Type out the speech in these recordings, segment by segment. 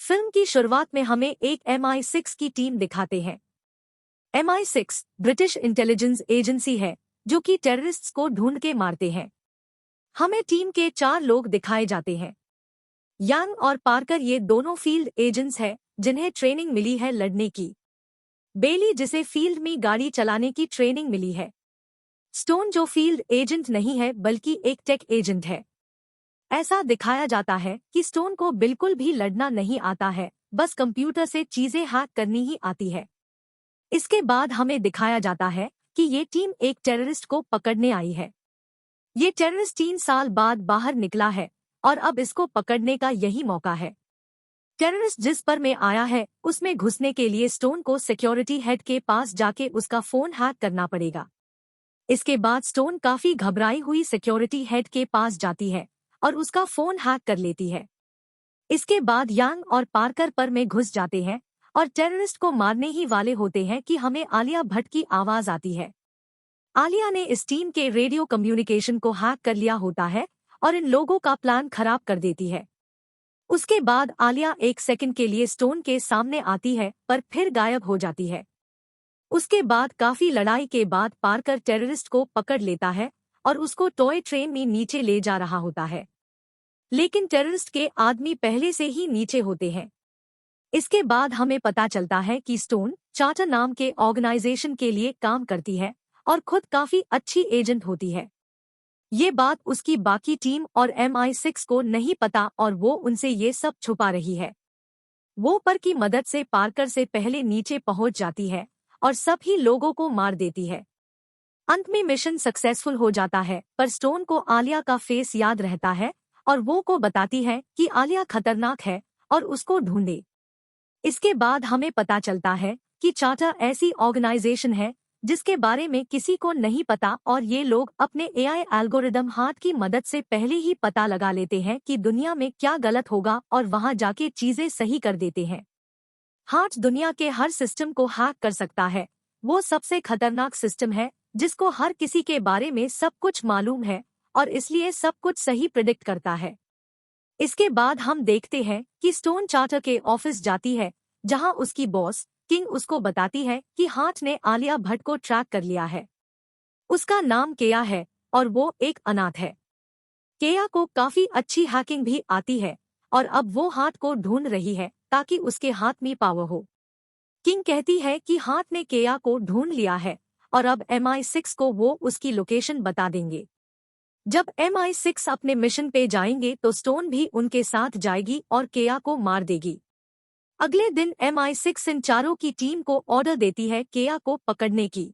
Film की शुरुआत में हमें एक MI6 की टीम दिखाते हैं। MI6 ब्रिटिश इंटेलिजेंस एजेंसी है जो कि टेररिस्ट्स को ढूंढ के मारते हैं। हमें टीम के 4 लोग दिखाए जाते हैं। यांग और पार्कर ये दोनों फील्ड एजेंट्स हैं जिन्हें ट्रेनिंग मिली है लड़ने की। बेली जिसे फील्ड में गाड़ी चलाने की ट्रेनिंग मिली है। स्टोन जो फील्ड एजेंट नहीं है बल्कि एक टेक एजेंट है। ऐसा दिखाया जाता है कि स्टोन को बिल्कुल भी लड़ना नहीं आता है, बस कंप्यूटर से चीजें हैक करनी ही आती है। इसके बाद हमें दिखाया जाता है कि ये टीम एक टेररिस्ट को पकड़ने आई है। ये टेररिस्ट 3 साल बाद बाहर निकला है और अब इसको पकड़ने का यही मौका है। टेररिस्ट जिस पर में आया है उसमें घुसने के लिए स्टोन को सिक्योरिटी हेड के पास जाके उसका फोन हैक करना पड़ेगा। इसके बाद स्टोन काफी घबराई हुई सिक्योरिटी हेड के पास जाती है और उसका फोन हैक कर लेती है। इसके बाद यांग और पार्कर पर में घुस जाते हैं और टेररिस्ट को मारने ही वाले होते हैं कि हमें आलिया भट्ट की आवाज आती है। आलिया ने इस टीम के रेडियो कम्युनिकेशन को हैक कर लिया होता है और इन लोगों का प्लान खराब कर देती है। उसके बाद आलिया 1 सेकंड के लिए स्टोन के सामने आती है पर फिर गायब हो जाती है। उसके बाद काफी लड़ाई के बाद पार्कर टेररिस्ट को पकड़ लेता है और उसको टॉय ट्रेन में नीचे ले जा रहा होता है, लेकिन टेररिस्ट के आदमी पहले से ही नीचे होते हैं। इसके बाद हमें पता चलता है कि स्टोन चार्टर नाम के ऑर्गेनाइजेशन के लिए काम करती है और खुद काफी अच्छी एजेंट होती है। ये बात उसकी बाकी टीम और MI6 को नहीं पता और वो उनसे ये सब छुपा रही है। वो पर की मदद से पार्कर से पहले नीचे पहुंच जाती है और सभी लोगों को मार देती है। अंत में मिशन सक्सेसफुल हो जाता है पर स्टोन को आलिया का फेस याद रहता है और वो को बताती है कि आलिया खतरनाक है और उसको ढूंढे। इसके बाद हमें पता चलता है कि चार्टर ऐसी ऑर्गेनाइजेशन है जिसके बारे में किसी को नहीं पता और ये लोग अपने AI एल्गोरिदम हार्ट की मदद से पहले ही पता लगा लेते हैं कि दुनिया में क्या गलत होगा और वहां जाके चीजें सही कर देते हैं। हार्ट दुनिया के हर सिस्टम को हैक कर सकता है। वो सबसे खतरनाक सिस्टम है जिसको हर किसी के बारे में सब कुछ मालूम है और इसलिए सब कुछ सही प्रिडिक्ट करता है। इसके बाद हम देखते हैं कि स्टोन चार्टर के ऑफिस जाती है जहां उसकी बॉस किंग उसको बताती है कि हार्ट ने आलिया भट्ट को ट्रैक कर लिया है। उसका नाम केया है और वो एक अनाथ है। केया को काफी अच्छी हैकिंग भी आती है और अब वो हार्ट को ढूंढ रही है ताकि उसके हाथ में पावर हो। किंग कहती है कि हार्ट ने केया को ढूंढ लिया है और अब MI6 को वो उसकी लोकेशन बता देंगे। जब MI6 अपने मिशन पे जाएंगे तो स्टोन भी उनके साथ जाएगी और केया को मार देगी। अगले दिन MI6 इन चारों की टीम को ऑर्डर देती है केया को पकड़ने की।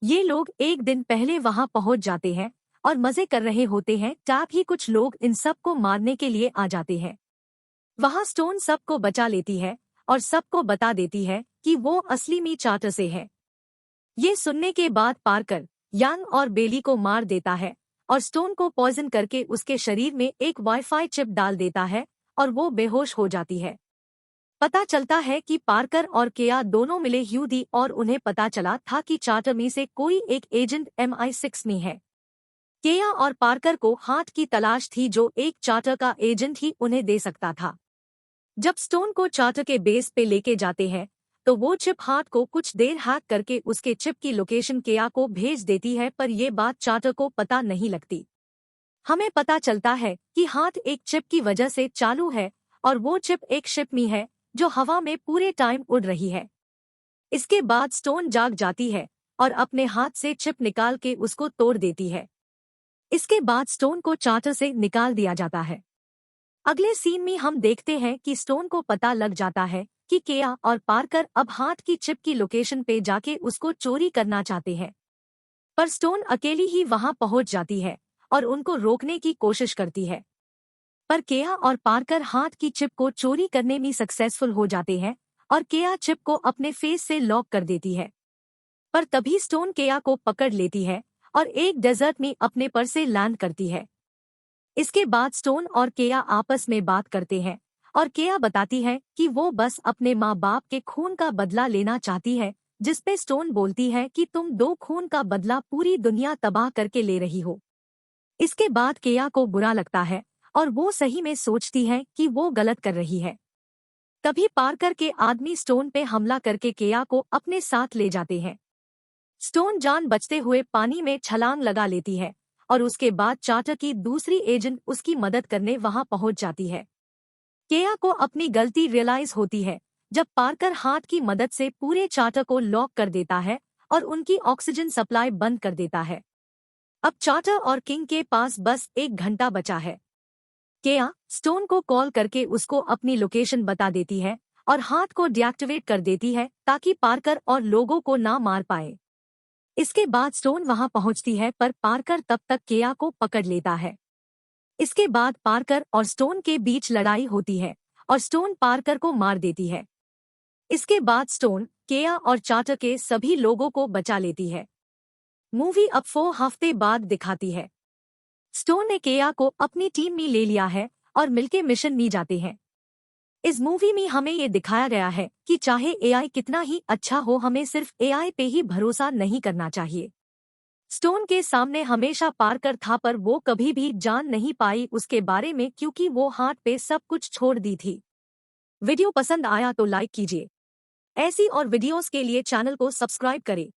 ये लोग एक दिन पहले वहां पहुंच जाते हैं और मजे कर रहे होते हैं तब ही कुछ लोग इन सब को मारने के लिए आ जाते हैं। वहां स्टोन सबको बचा लेती है और सबको बता देती है कि वो असली में चार्टर से है। ये सुनने के बाद पार्कर यांग और बेली को मार देता है और स्टोन को पॉइजन करके उसके शरीर में एक वाईफाई चिप डाल देता है और वो बेहोश हो जाती है। पता चलता है कि पार्कर और केया दोनों मिले ह्यूदी और उन्हें पता चला था कि चार्टर में से कोई एक एजेंट MI6 में है। केया और पार्कर को हार्ट की तलाश थी जो एक चार्टर का एजेंट ही उन्हें दे सकता था। जब स्टोन को चार्टर के बेस पे लेके जाते हैं तो वो चिप हार्ट को कुछ देर हैक करके उसके चिप की लोकेशन केया को भेज देती है पर ये बात चार्टर को पता नहीं लगती। हमें पता चलता है कि हार्ट एक चिप की वजह से चालू है और वो चिप एक शिप में है जो हवा में पूरे टाइम उड़ रही है। इसके बाद स्टोन जाग जाती है और अपने हाथ से चिप निकाल के उसको तोड़ देती है। इसके बाद स्टोन को चार्टर से निकाल दिया जाता है। अगले सीन में हम देखते हैं कि स्टोन को पता लग जाता है कि केया और पार्कर अब हार्ट की चिप की लोकेशन पे जाके उसको चोरी करना चाहते हैं, पर स्टोन अकेली ही वहां पहुंच जाती है और उनको रोकने की कोशिश करती है। पर केया और पार्कर हार्ट की चिप को चोरी करने में सक्सेसफुल हो जाते हैं और केया चिप को अपने फेस से लॉक कर देती है। पर तभी स्टोन केया को पकड़ लेती है और एक डेजर्ट में अपने पर से लैंड करती है। इसके बाद स्टोन और केया आपस में बात करते हैं और केया बताती है कि वो बस अपने माँ बाप के खून का बदला लेना चाहती है, जिसपे स्टोन बोलती है कि तुम 2 खून का बदला पूरी दुनिया तबाह करके ले रही हो। इसके बाद केया को बुरा लगता है और वो सही में सोचती है कि वो गलत कर रही है। तभी पार्कर के आदमी स्टोन पे हमला करके केया को अपने साथ ले जाते हैं। स्टोन जान बचते हुए पानी में छलांग लगा लेती है और उसके बाद चार्टर की दूसरी एजेंट उसकी मदद करने वहां पहुंच जाती है। केया को अपनी गलती रियलाइज होती है जब पार्कर हाथ की मदद से पूरे चार्टर को लॉक कर देता है और उनकी ऑक्सीजन सप्लाई बंद कर देता है। अब चार्टर और किंग के पास बस 1 घंटा बचा है। केया स्टोन को कॉल करके उसको अपनी लोकेशन बता देती है और हाथ को डीएक्टिवेट कर देती है ताकि पार्कर और लोगों को ना मार पाए। इसके बाद स्टोन वहां पहुंचती है पर पार्कर तब तक केया को पकड़ लेता है। इसके बाद पार्कर और स्टोन के बीच लड़ाई होती है और स्टोन पार्कर को मार देती है। इसके बाद स्टोन केया और चार्टर के सभी लोगों को बचा लेती है। मूवी अब 4 हफ्ते बाद दिखाती है। स्टोन ने केया को अपनी टीम में ले लिया है और मिलके मिशन में जाते हैं। इस मूवी में हमें ये दिखाया गया है कि चाहे एआई कितना ही अच्छा हो, हमें सिर्फ एआई पे ही भरोसा नहीं करना चाहिए। स्टोन के सामने हमेशा पार्कर था पर वो कभी भी जान नहीं पाई उसके बारे में क्योंकि वो हाथ पे सब कुछ छोड़ दी थी। वीडियो पसंद आया तो लाइक कीजिए। ऐसी और वीडियोस के लिए चैनल को सब्सक्राइब करें।